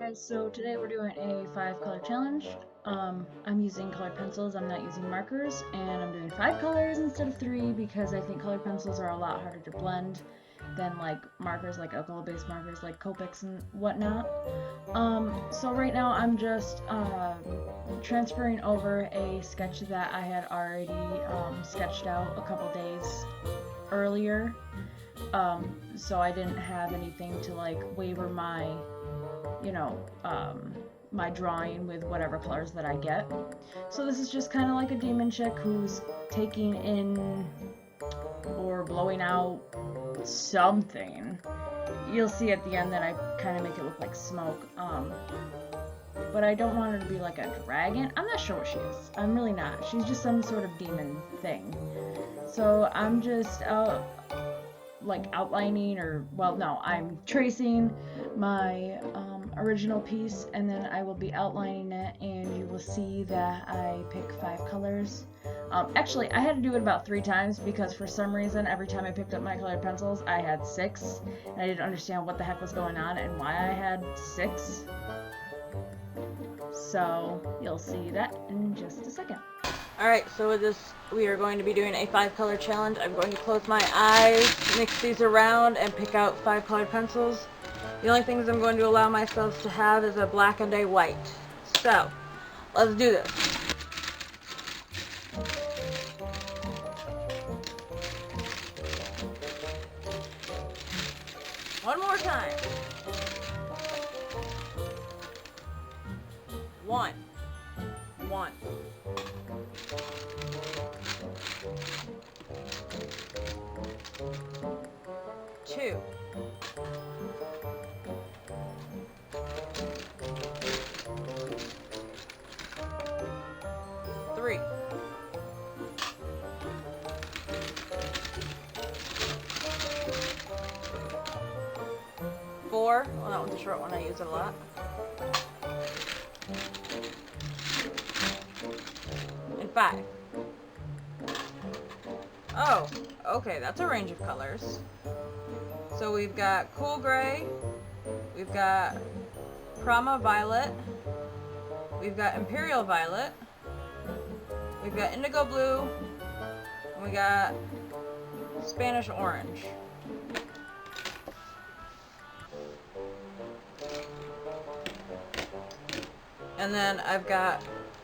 guys, so today we're doing a 5 color challenge. I'm using colored pencils, I'm not using markers, and I'm doing 5 colors instead of 3 because I think colored pencils are a lot harder to blend than like markers, like alcohol-based markers like Copics and whatnot. So right now I'm just transferring over a sketch that I had already sketched out a couple days earlier. So I didn't have anything to like waver my you know, my drawing with whatever colors that I get. So this is just kind of like a demon chick who's taking in or blowing out something. You'll see at the end that I kind of make it look like smoke. But I don't want her to be like a dragon. I'm not sure what she is. I'm really not. She's just some sort of demon thing. So I'm just like outlining, or well, no, I'm tracing my original piece, and then I will be outlining it, and you will see that I pick 5 colors. Actually, I had to do it about 3 times because for some reason every time I picked up my colored pencils I had 6, and I didn't understand what the heck was going on and why I had 6. So you'll see that in just a second. Alright, so with this, we are going to be doing a 5-color challenge. I'm going to close my eyes, mix these around, and pick out 5 colored pencils. The only things I'm going to allow myself to have is a black and a white. So, let's do this. One more time. 1. 1. 2. 3. 4. Well, that one's a short one. I use it a lot. And 5. Oh, okay, that's a range of colors. So we've got cool gray, we've got Prama violet, we've got imperial violet, we've got indigo blue, and we got Spanish orange. And then I've got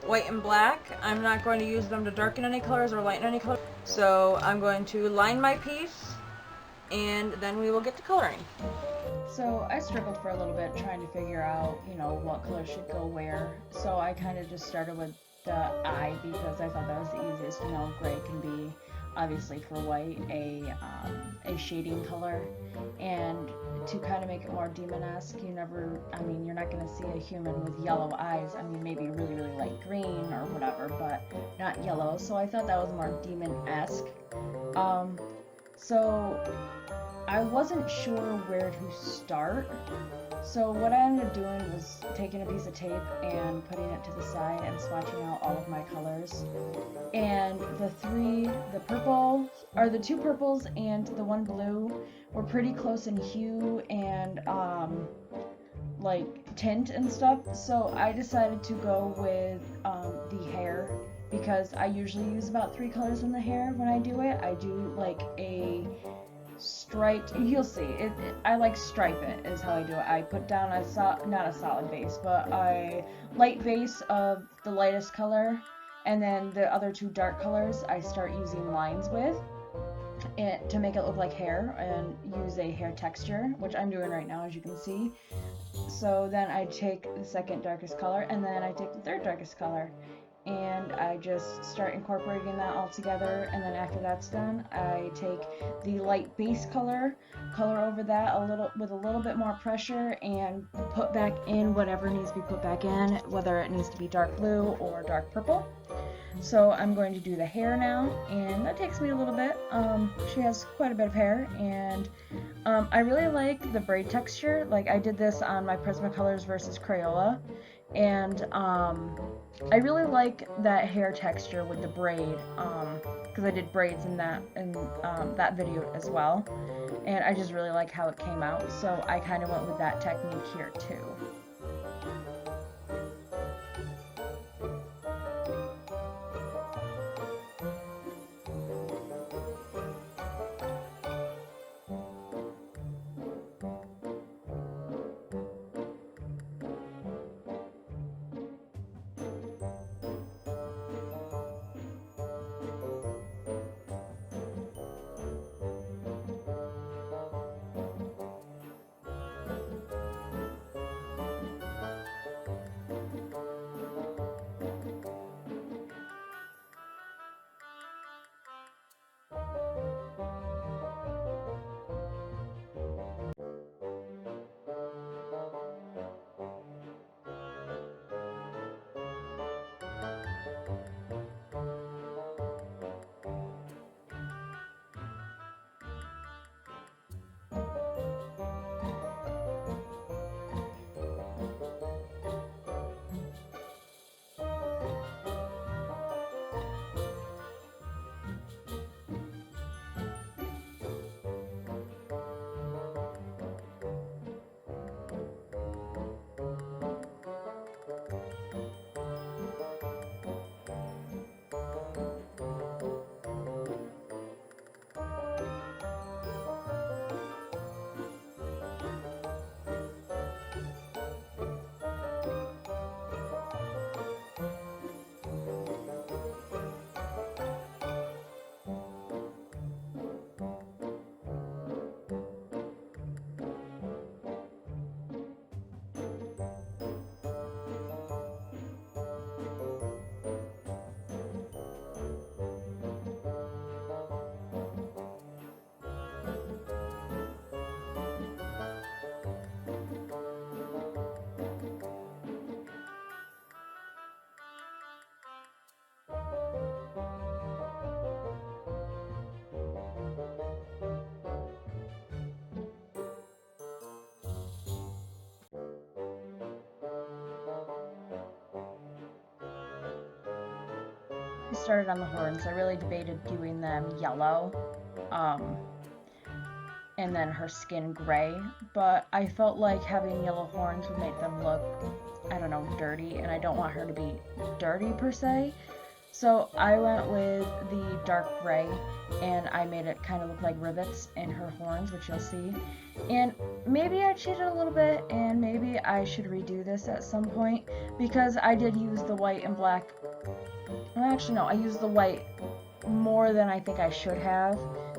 white and black. I'm not going to use them to darken any colors or lighten any colors. So I'm going to line my piece, and then we will get to coloring. So I struggled for a little bit trying to figure out, what color should go where. So I kind of just started with the eye because I thought that was the easiest. Gray can be, obviously for white, a shading color. And to kind of make it more demon-esque, you're not going to see a human with yellow eyes. Maybe really, really light green or whatever, but not yellow. So I thought that was more demon-esque. So I wasn't sure where to start. So what I ended up doing was taking a piece of tape and putting it to the side and swatching out all of my colors. And the 2 purples and the 1 blue were pretty close in hue and like tint and stuff. So I decided to go with the hair, because I usually use about 3 colors in the hair when I do it. I do like a striped, you'll see, I like stripe it is how I do it. I put down not a solid base, but a light base of the lightest color, and then the other 2 dark colors I start using lines with it to make it look like hair and use a hair texture, which I'm doing right now, as you can see. So then I take the 2nd darkest color, and then I take the 3rd darkest color, and I just start incorporating that all together. And then after that's done, I take the light base color over that with a little bit more pressure, and put back in whatever needs to be put back in, whether it needs to be dark blue or dark purple. So I'm going to do the hair now, and that takes me a little bit. She has quite a bit of hair, and I really like the braid texture. Like, I did this on my Prismacolors versus Crayola, and I really like that hair texture with the braid, because I did braids in that video as well, and I just really like how it came out, so I kind of went with that technique here too. started on the horns. I really debated doing them yellow, and then her skin gray, but I felt like having yellow horns would make them look, I don't know, dirty, and I don't want her to be dirty per se. So I went with the dark gray, and I made it kind of look like rivets in her horns, which you'll see. And maybe I cheated a little bit, and maybe I should redo this at some point, because I did use the white and black. Well, actually, no, I used the white more than I think I should have,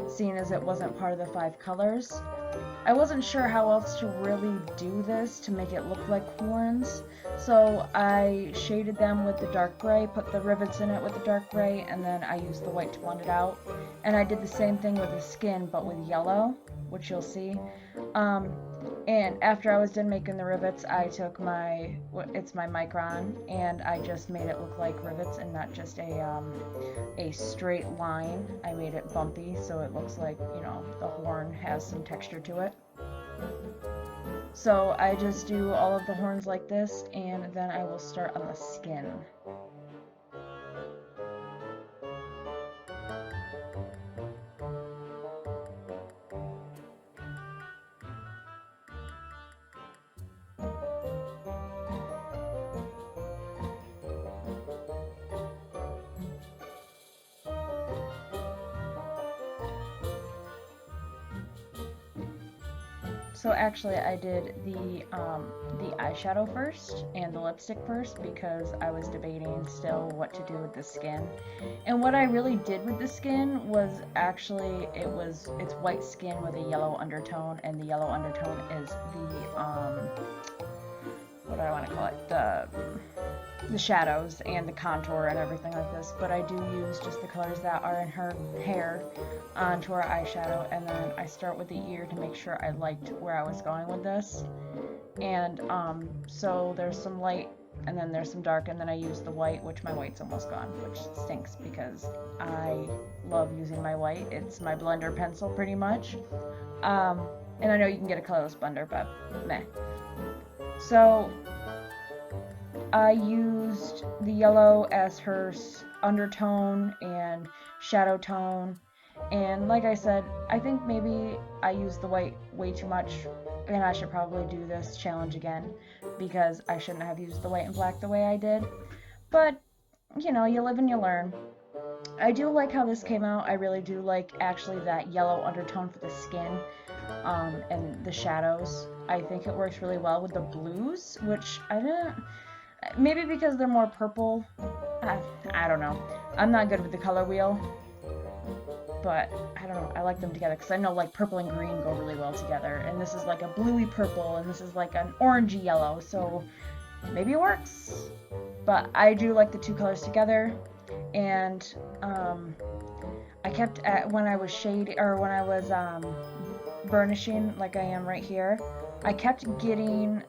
seeing as it wasn't part of the 5 colors. I wasn't sure how else to really do this to make it look like horns, so I shaded them with the dark gray, put the rivets in it with the dark gray, and then I used the white to blend it out. And I did the same thing with the skin, but with yellow, which you'll see. And after I was done making the rivets, I took it's my Micron, and I just made it look like rivets and not just a straight line. I made it bumpy, so it looks like, you know, the horn has some texture to it. So I just do all of the horns like this, and then I will start on the skin. So actually I did the eyeshadow first and the lipstick first, because I was debating still what to do with the skin. And what I really did with the skin was actually, it's white skin with a yellow undertone, and the yellow undertone is the what do I want to call it? The shadows and the contour and everything like this, but I do use just the colors that are in her hair onto her eyeshadow, and then I start with the ear to make sure I liked where I was going with this. And so there's some light, and then there's some dark, and then I use the white, which my white's almost gone, which stinks because I love using my white. It's my blender pencil pretty much. And I know you can get a colorless blender, but meh. So I used the yellow as her undertone and shadow tone, and like I said, I think maybe I used the white way too much, and I should probably do this challenge again, because I shouldn't have used the white and black the way I did. But, you know, you live and you learn. I do like how this came out. I really do like actually that yellow undertone for the skin, and the shadows. I think it works really well with the blues, which I didn't... Maybe because they're more purple. I don't know. I'm not good with the color wheel, but I don't know. I like them together because I know like purple and green go really well together, and this is like a bluey purple, and this is like an orangey yellow, so maybe it works. But I do like the 2 colors together, and I kept when I was burnishing like I am right here, I kept getting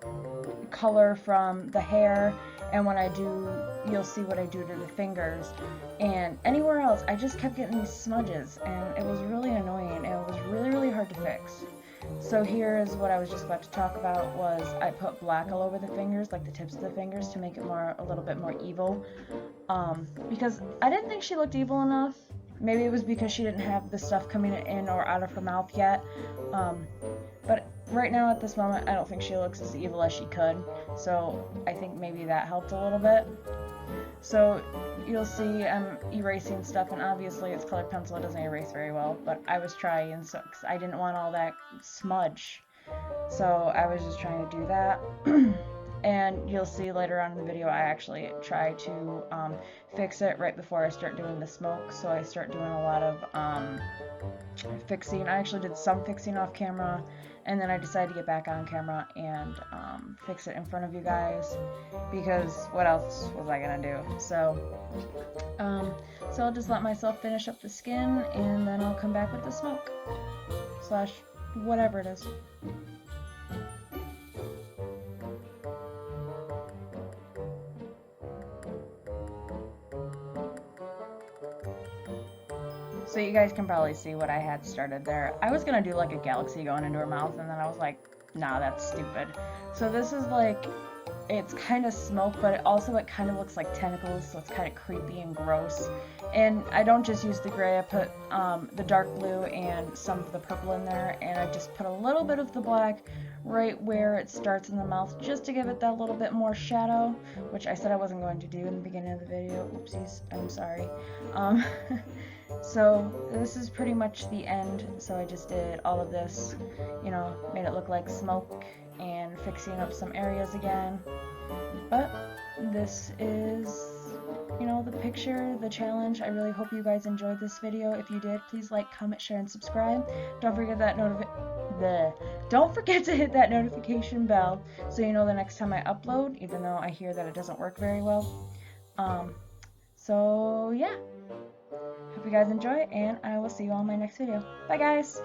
color from the hair, and when I do, you'll see what I do to the fingers, and anywhere else I just kept getting these smudges, and it was really annoying, and it was really hard to fix. So here is what I was just about to talk about, was I put black all over the fingers, like the tips of the fingers, to make it a little bit more evil, because I didn't think she looked evil enough. Maybe it was because she didn't have the stuff coming in or out of her mouth yet, but right now at this moment I don't think she looks as evil as she could, so I think maybe that helped a little bit. So you'll see I'm erasing stuff, and obviously it's colored pencil, it doesn't erase very well, but I was trying, so cause I didn't want all that smudge, so I was just trying to do that. And you'll see later on in the video I actually try to fix it right before I start doing the smoke, so I start doing a lot of fixing. I actually did some fixing off camera, and then I decided to get back on camera and fix it in front of you guys, because what else was I gonna do? So I'll just let myself finish up the skin, and then I'll come back with the smoke / whatever it is. So you guys can probably see what I had started there. I was gonna do like a galaxy going into her mouth, and then I was like, nah, that's stupid. So this is like it's kind of smoke, but it kind of looks like tentacles, so it's kind of creepy and gross. And I don't just use the gray, I put the dark blue and some of the purple in there, and I just put a little bit of the black right where it starts in the mouth, just to give it that little bit more shadow, which I said I wasn't going to do in the beginning of the video. Oopsies, I'm sorry. So this is pretty much the end. So I just did all of this, you know, made it look like smoke and fixing up some areas again. But this is, you know, the picture, the challenge. I really hope you guys enjoyed this video. If you did, please like, comment, share, and subscribe. Don't forget to hit that notification bell so you know the next time I upload, even though I hear that it doesn't work very well. So yeah. Hope you guys enjoy, and I will see you all in my next video. Bye, guys!